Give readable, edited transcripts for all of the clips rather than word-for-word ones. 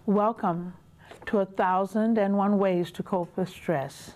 Welcome to 1001 Ways to Cope with Stress.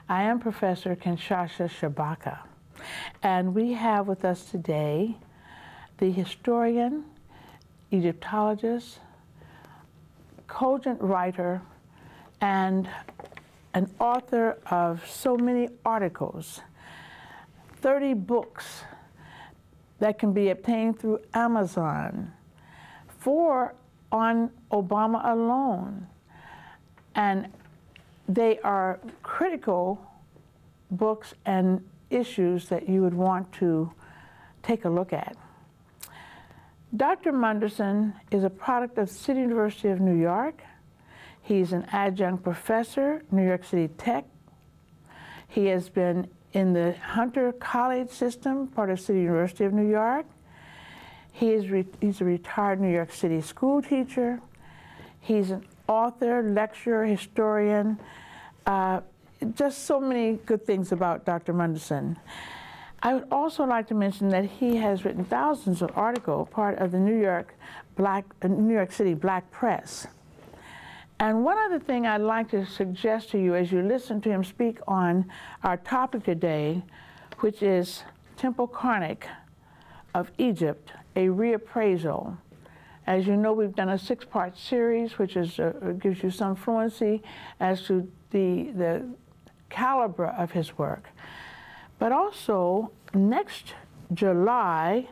I am Professor Kinshasa Shabaka, and we have with us today the historian, Egyptologist, cogent writer, and an author of so many articles, 30 books that can be obtained through Amazon, 4 on Obama alone. And they are critical books and issues that you would want to take a look at. Dr. Munderson is a product of City University of New York. He's an adjunct professor, New York City Tech. He has been in the Hunter College system, part of City University of New York. He's a retired New York City school teacher. He's an author, lecturer, historian, just so many good things about Dr. Munderson. I would also like to mention that he has written thousands of articles, part of the New York City Black Press. And one other thing I'd like to suggest to you as you listen to him speak on our topic today, which is Temple Karnak of Egypt, a reappraisal. As you know, we've done a 6-part series, which is, gives you some fluency as to the caliber of his work. But also, next July,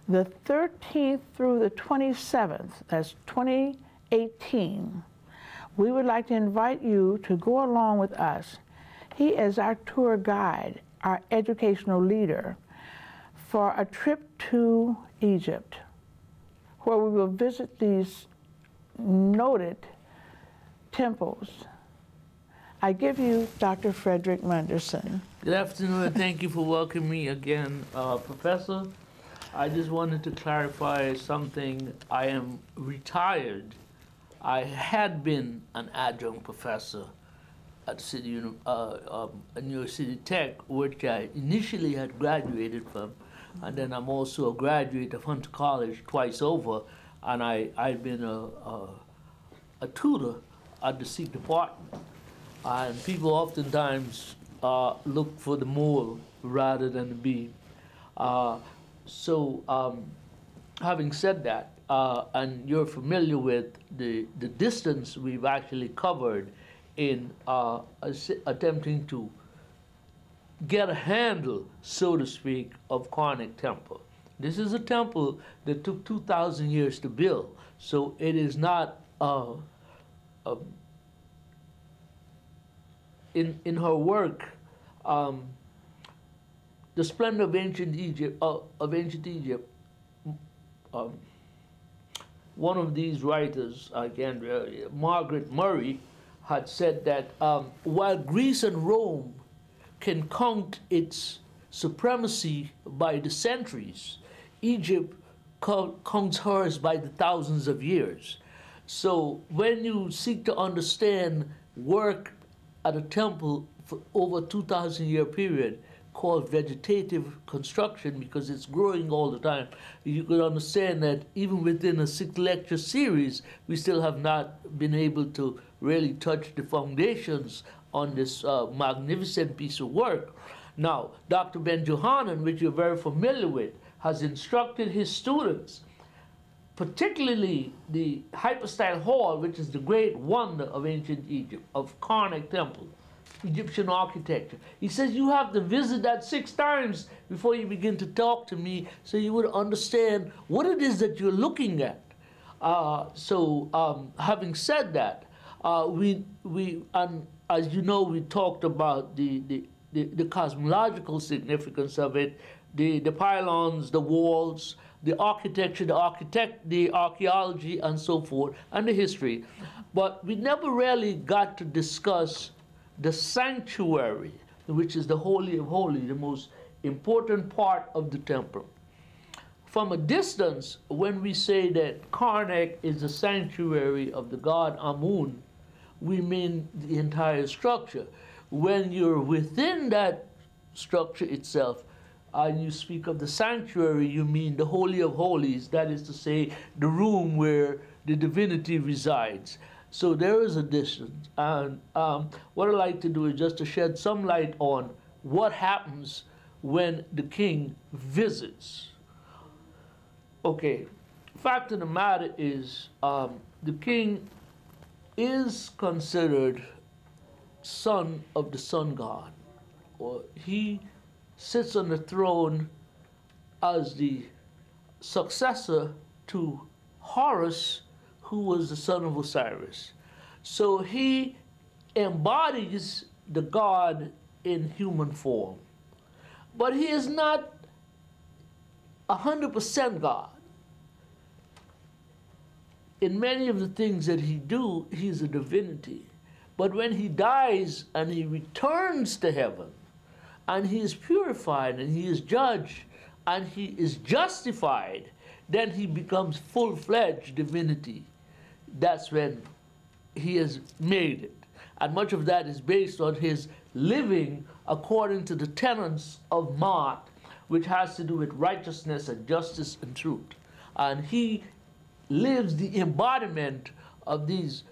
the 13th through the 27th, that's 2018, we would like to invite you to go along with us. He is our tour guide, our educational leader, for a trip to Egypt, where we will visit these noted temples. I give you Dr. Frederick Munderson. Good afternoon, and thank you for welcoming me again, Professor. I just wanted to clarify something. I am retired. I had been an adjunct professor at New York City Tech, which I initially had graduated from, and then I'm also a graduate of Hunter College twice over, and I've been a tutor at the Sikh department. And people oftentimes look for the mole rather than the beam. Having said that, and you're familiar with the distance we've actually covered in attempting to get a handle, so to speak, of Karnak Temple. This is a temple that took 2,000 years to build, so it is not in her work, The Splendor of Ancient Egypt, one of these writers, again, Margaret Murray, had said that while Greece and Rome can count its supremacy by the centuries, Egypt counts hers by the thousands of years. So when you seek to understand work at a temple for over 2,000-year period called vegetative construction, because it's growing all the time, you could understand that even within a 6-lecture series, we still have not been able to really touch the foundations on this magnificent piece of work. Now, Dr. Ben Johanan, which you're very familiar with, has instructed his students, particularly the hypostyle hall, which is the great wonder of ancient Egypt, of Karnak Temple, Egyptian architecture. He says you have to visit that 6 times before you begin to talk to me, so you would understand what it is that you're looking at. Having said that, and as you know, we talked about the cosmological significance of it, the pylons, the walls, the architecture, the archaeology, and so forth, and the history. But we never really got to discuss the sanctuary, which is the Holy of Holies, the most important part of the temple. From a distance, when we say that Karnak is the sanctuary of the god Amun, we mean the entire structure. When you're within that structure itself, and you speak of the sanctuary, you mean the Holy of Holies, that is to say, the room where the divinity resides. So there is a distance. And what I'd like to do is just to shed some light on what happens when the king visits. Okay, fact of the matter is the king is considered son of the sun god, or he sits on the throne as the successor to Horus, who was the son of Osiris. So he embodies the god in human form. But he is not 100% God. In many of the things that he do, he's a divinity. But when he dies and he returns to heaven, and he is purified, and he is judged, and he is justified, then he becomes full-fledged divinity. That's when he has made it. And much of that is based on his living according to the tenets of Ma'at, which has to do with righteousness and justice and truth. And he lives the embodiment of these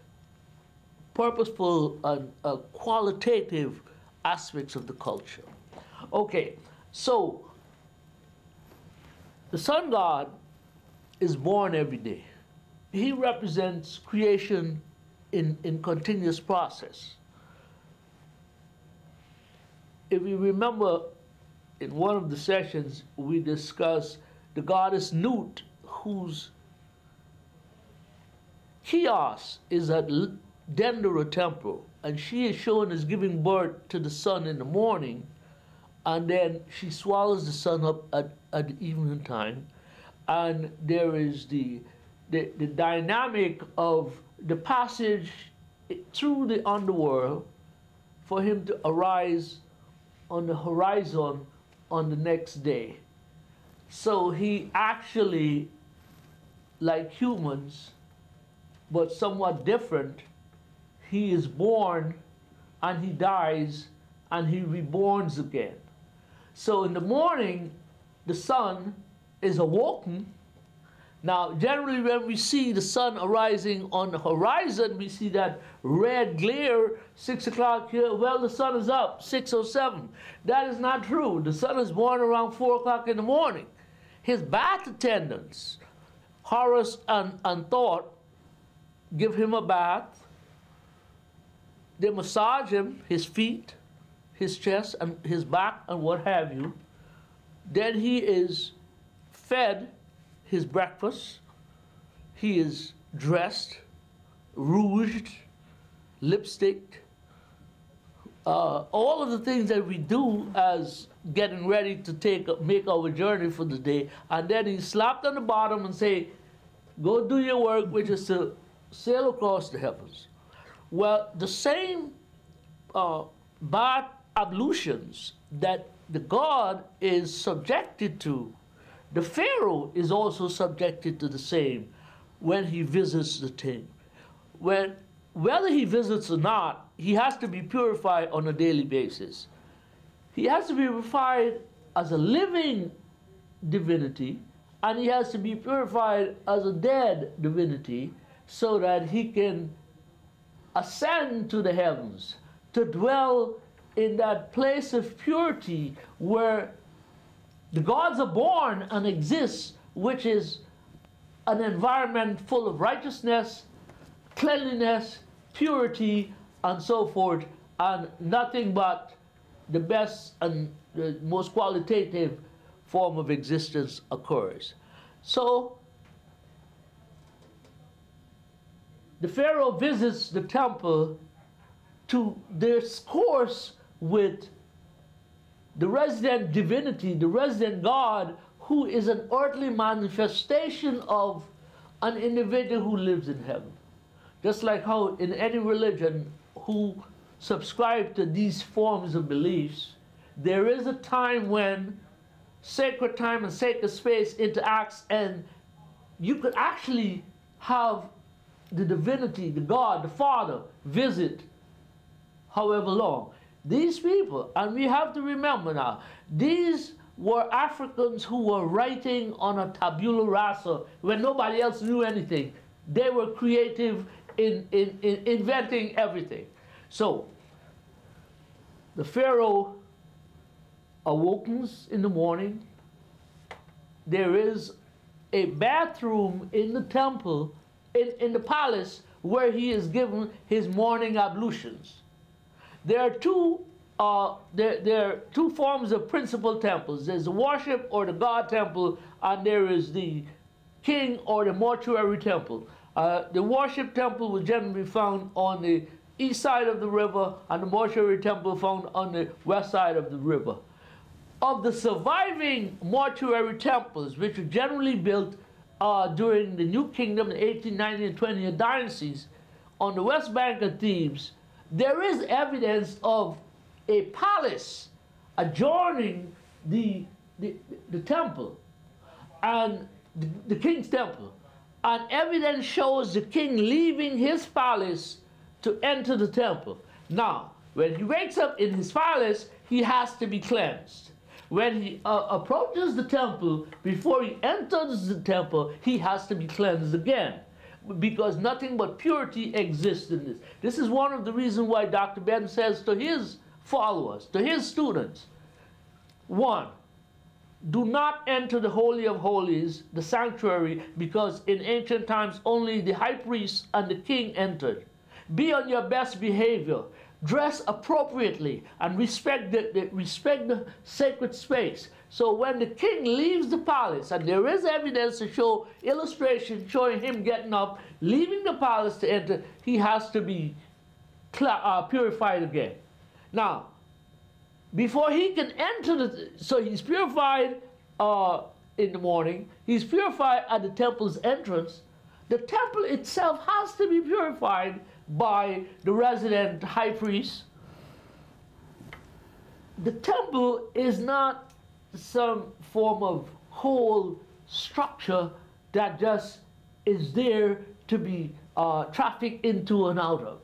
purposeful and qualitative aspects of the culture. Okay, so the sun god is born every day. He represents creation in continuous process. If you remember, in one of the sessions, we discussed the goddess Nut, whose chaos is at Dendera temple, and she is shown as giving birth to the sun in the morning, and then she swallows the sun up at the evening time, and there is the dynamic of the passage through the underworld for him to arise on the horizon on the next day. So he actually, like humans, but somewhat different, he is born and he dies and he reborns again. So in the morning, the sun is awoken. Now, generally when we see the sun arising on the horizon, we see that red glare, 6 o'clock here, well, the sun is up, 6:07. That is not true. The sun is born around 4 o'clock in the morning. His bath attendants, Horus and Thoth, give him a bath. They massage him, his feet, his chest, and his back, and what have you. Then he is fed his breakfast. He is dressed, rouged, lipstick, all of the things that we do as getting ready to make our journey for the day. And then he's slapped on the bottom and say, go do your work, which is to sail across the heavens. Well, the same bath ablutions that the god is subjected to, the Pharaoh is also subjected to the same when he visits the tomb. Whether he visits or not, he has to be purified on a daily basis. He has to be purified as a living divinity, and he has to be purified as a dead divinity so that he can ascend to the heavens, to dwell in that place of purity where the gods are born and exist, which is an environment full of righteousness, cleanliness, purity, and so forth, and nothing but the best and the most qualitative form of existence occurs. So the Pharaoh visits the temple to discourse with the resident divinity, the resident God, who is an earthly manifestation of an individual who lives in heaven. Just like how in any religion who subscribe to these forms of beliefs, there is a time when sacred time and sacred space interacts, and you could actually have the divinity, the God, the Father, visit however long. These people, and we have to remember now, these were Africans who were writing on a tabula rasa when nobody else knew anything. They were creative in inventing everything. So the Pharaoh awakens in the morning. There is a bathroom in the temple, in the palace, where he is given his morning ablutions. There are two forms of principal temples. There's the worship or the God temple, and there is the king or the mortuary temple. The worship temple was generally found on the east side of the river, and the mortuary temple found on the west side of the river. Of the surviving mortuary temples, which were generally built during the New Kingdom, the 1890 and 20th dynasties, on the west bank of Thebes, there is evidence of a palace adjoining the temple and the king's temple. And evidence shows the king leaving his palace to enter the temple. Now, when he wakes up in his palace, he has to be cleansed. When he approaches the temple, before he enters the temple, he has to be cleansed again, because nothing but purity exists in this. This is one of the reasons why Dr. Ben says to his followers, to his students, 1, do not enter the Holy of Holies, the sanctuary, because in ancient times only the high priest and the king entered. Be on your best behavior. Dress appropriately and respect the sacred space. So when the king leaves the palace, and there is evidence to show illustration showing him getting up, leaving the palace to enter, he has to be purified again. Now, before he can enter so he's purified in the morning, he's purified at the temple's entrance. The temple itself has to be purified by the resident high priest. The temple is not some form of whole structure that just is there to be trafficked into and out of.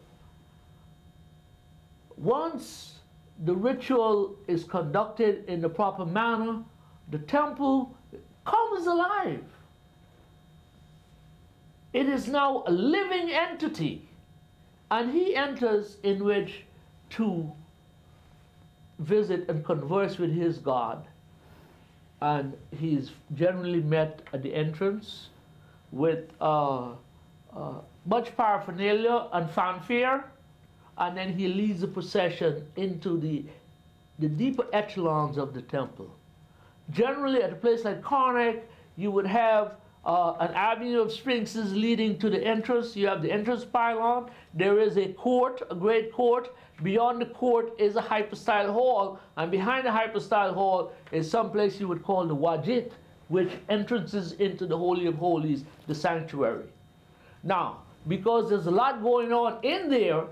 Once the ritual is conducted in the proper manner, the temple comes alive. It is now a living entity. And he enters in which to visit and converse with his God. And he's generally met at the entrance with much paraphernalia and fanfare. And then he leads the procession into the deeper echelons of the temple. Generally, at a place like Karnak, you would have an avenue of sphinxes leading to the entrance. You have the entrance pylon. There is a court, a great court. Beyond the court is a hypostyle hall. And behind the hypostyle hall is some place you would call the wajit, which entrances into the Holy of Holies, the sanctuary. Now, because there's a lot going on in there,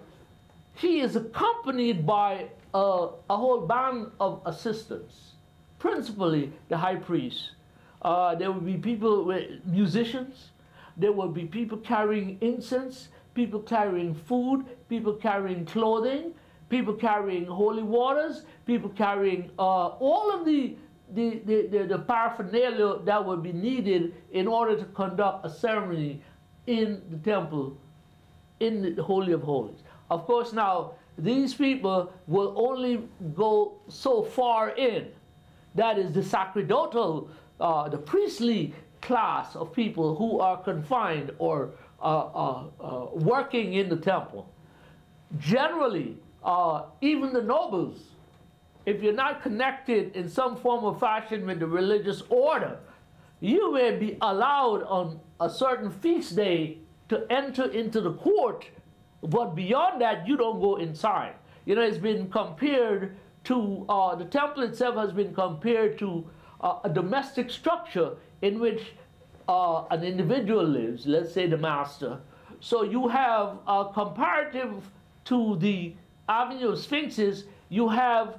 he is accompanied by a whole band of assistants, principally the high priest. There will be people, musicians. There will be people carrying incense, people carrying food, people carrying clothing, people carrying holy waters, people carrying all of the paraphernalia that would be needed in order to conduct a ceremony in the temple, in the Holy of Holies. Of course, now, these people will only go so far in. That is the sacerdotal, the priestly class of people who are confined or working in the temple. Generally, even the nobles, if you're not connected in some form or fashion with the religious order, you may be allowed on a certain feast day to enter into the court, but beyond that, you don't go inside. You know, it's been compared to, the temple itself has been compared to a domestic structure in which an individual lives, let's say the master. So you have, comparative to the Avenue of Sphinxes, you have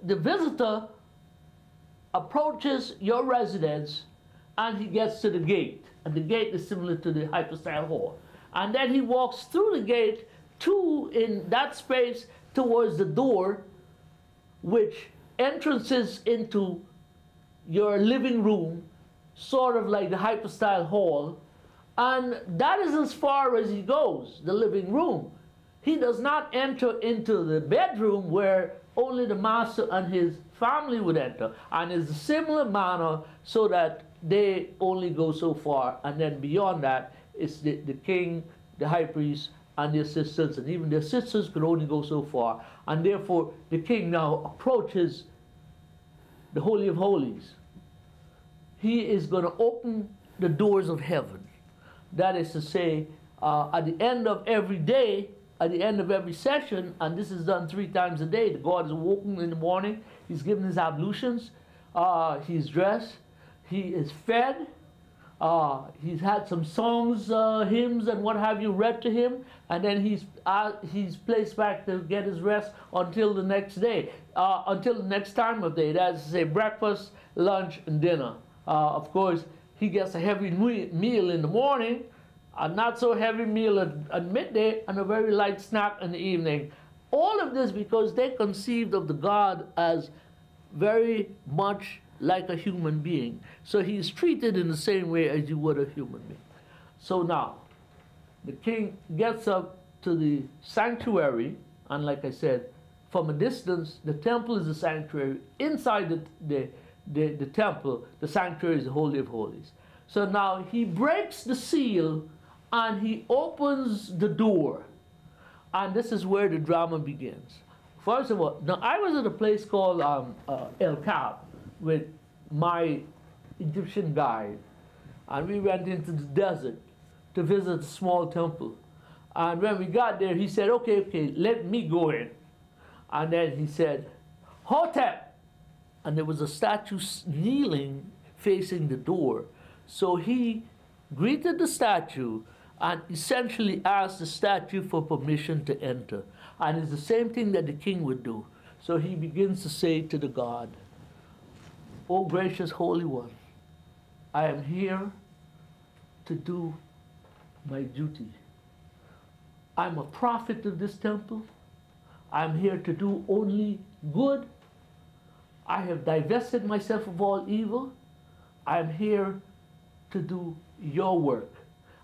the visitor approaches your residence and he gets to the gate. And the gate is similar to the hypostyle hall. And then he walks through the gate in that space towards the door, which entrances into your living room, sort of like the hypostyle hall. And that is as far as he goes, the living room. He does not enter into the bedroom where only the master and his family would enter. And it's a similar manner so that they only go so far. And then beyond that, it's the king, the high priest, and the assistants. And even the assistants could only go so far. And therefore, the king now approaches the Holy of Holies. He is going to open the doors of heaven. That is to say, at the end of every day, at the end of every session, and this is done 3 times a day, the God is awoken in the morning, he's given his ablutions, he's dressed, he is fed, he's had some songs, hymns, and what have you read to him, and then he's placed back to get his rest until the next day, until the next time of day. That is to say, breakfast, lunch, and dinner. Of course, he gets a heavy meal in the morning, a not so heavy meal at midday, and a very light snack in the evening. All of this because they conceived of the God as very much like a human being. So he's treated in the same way as you would a human being. So now, the king gets up to the sanctuary, and like I said, from a distance, the temple is the sanctuary. Inside the temple, the sanctuary is the Holy of Holies. So now he breaks the seal and he opens the door. And this is where the drama begins. First of all, now I was at a place called El Kab with my Egyptian guide. And we went into the desert to visit a small temple. And when we got there, he said, okay, let me go in. And then he said, Hotep. And there was a statue kneeling facing the door. So he greeted the statue and essentially asked the statue for permission to enter. And it's the same thing that the king would do. So he begins to say to the God, "O gracious Holy One, I am here to do my duty. I'm a prophet of this temple. I'm here to do only good. I have divested myself of all evil. I'm here to do your work."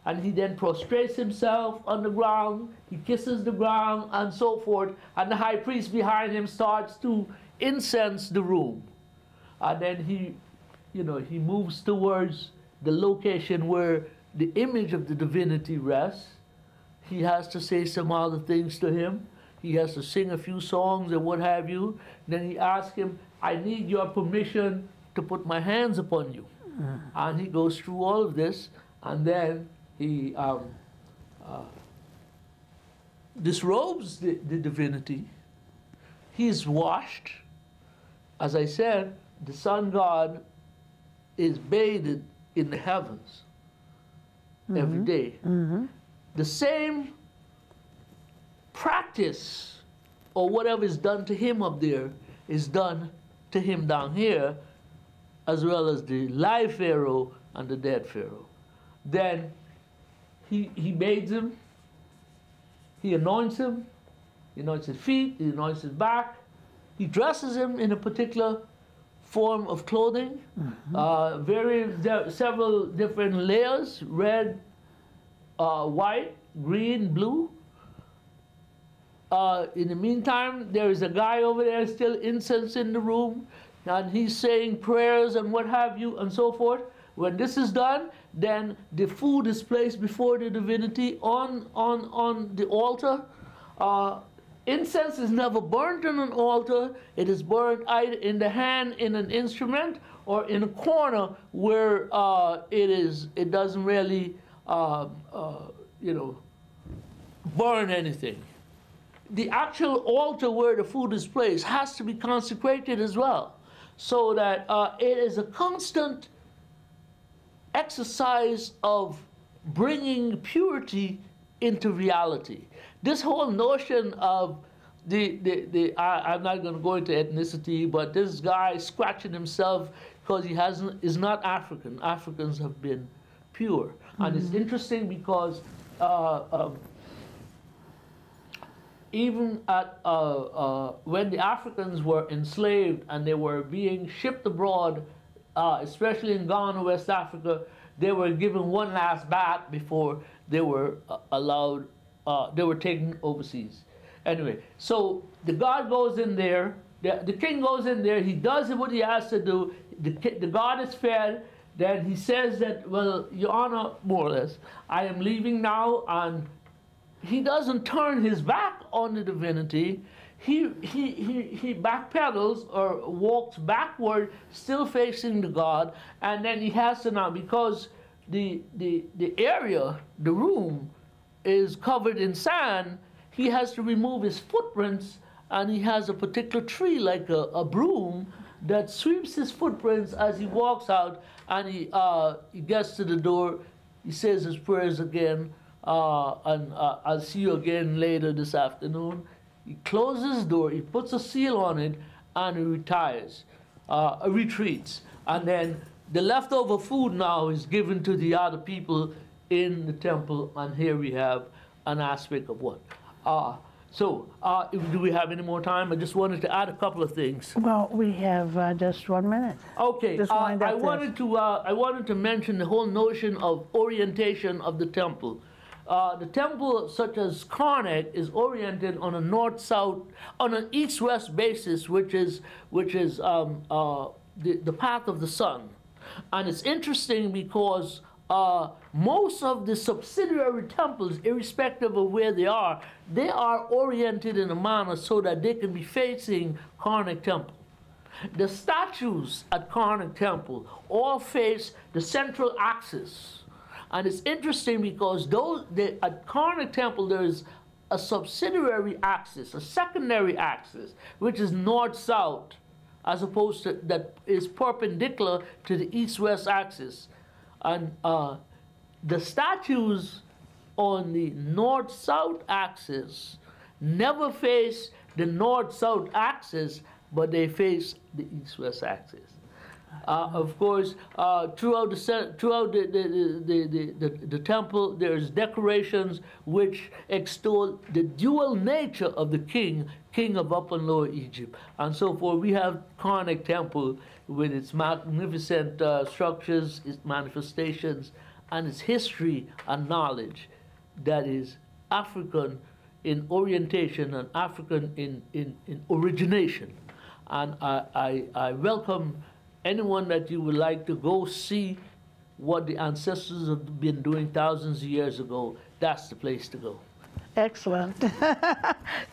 And he then prostrates himself on the ground, he kisses the ground, and so forth, and the high priest behind him starts to incense the room. And then he moves towards the location where the image of the divinity rests. He has to say some other things to him. He has to sing a few songs and what have you. Then he asks him, "I need your permission to put my hands upon you." And he goes through all of this, and then he disrobes the divinity. He is washed. As I said, the sun god is bathed in the heavens every day. The same practice or whatever is done to him up there is done to him down here, as well as the live Pharaoh and the dead Pharaoh. Then he bathes him, he anoints him, he anoints his feet, he anoints his back, he dresses him in a particular form of clothing, several different layers, red, white, green, blue. In the meantime, there is a guy over there still incense in the room, and he's saying prayers and what have you and so forth. When this is done, then the food is placed before the divinity on the altar. Incense is never burnt on an altar. It is burnt either in the hand in an instrument or in a corner where it doesn't really burn anything. The actual altar where the food is placed has to be consecrated as well, so that it is a constant exercise of bringing purity into reality. This whole notion of I'm not going to go into ethnicity, but this guy scratching himself because he is not African. Africans have been pure. And it's interesting because even at when the Africans were enslaved and they were being shipped abroad, especially in Ghana, West Africa, they were given one last bath before they were allowed, they were taken overseas. Anyway, so the god goes in there, the king goes in there, he does what he has to do, the god is fed, then he says that, well, Your Honor, more or less, I am leaving now, and he doesn't turn his back on the divinity. He backpedals or walks backward, still facing the god, and then he has to now, because the area, the room, is covered in sand, he has to remove his footprints, and he has a particular tree, like a broom, that sweeps his footprints as he walks out, and he gets to the door, he says his prayers again, and I'll see you again later this afternoon. He closes his door, he puts a seal on it, and he retreats. And then the leftover food now is given to the other people in the temple, and here we have an aspect of what? Do we have any more time? I just wanted to add a couple of things. Well, we have just 1 minute. Okay, I wanted to mention the whole notion of orientation of the temple. The temple, such as Karnak, is oriented on a north-south, on an east-west basis, which is the path of the sun. And it's interesting because most of the subsidiary temples, irrespective of where they are oriented in a manner so that they can be facing Karnak temple. The statues at Karnak temple all face the central axis. And it's interesting because at Karnak temple there is a subsidiary axis, a secondary axis, which is north-south, as opposed to that is perpendicular to the east-west axis. And the statues on the north-south axis never face the north-south axis, but they face the east-west axis. Of course, throughout the temple, there's decorations which extol the dual nature of the king of Upper and Lower Egypt, and so forth. We have Karnak temple with its magnificent structures, its manifestations, and its history and knowledge that is African in orientation and African in origination. And I welcome anyone that you would like to go see what the ancestors have been doing thousands of years ago. That's the place to go. Excellent.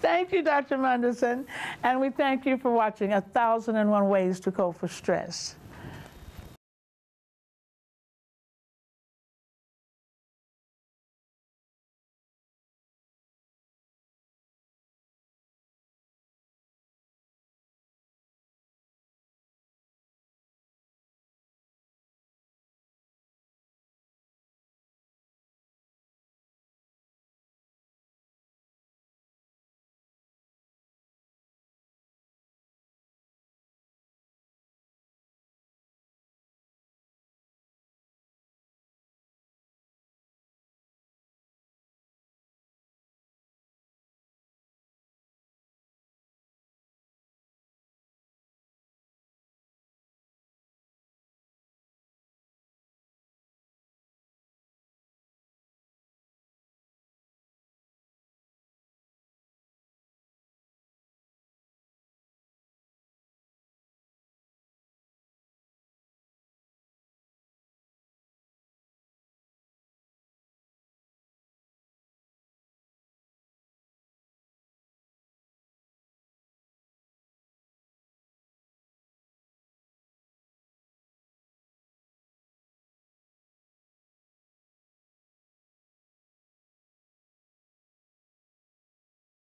Thank you, Dr. Munderson. And we thank you for watching 1001 Ways to Cope with Stress.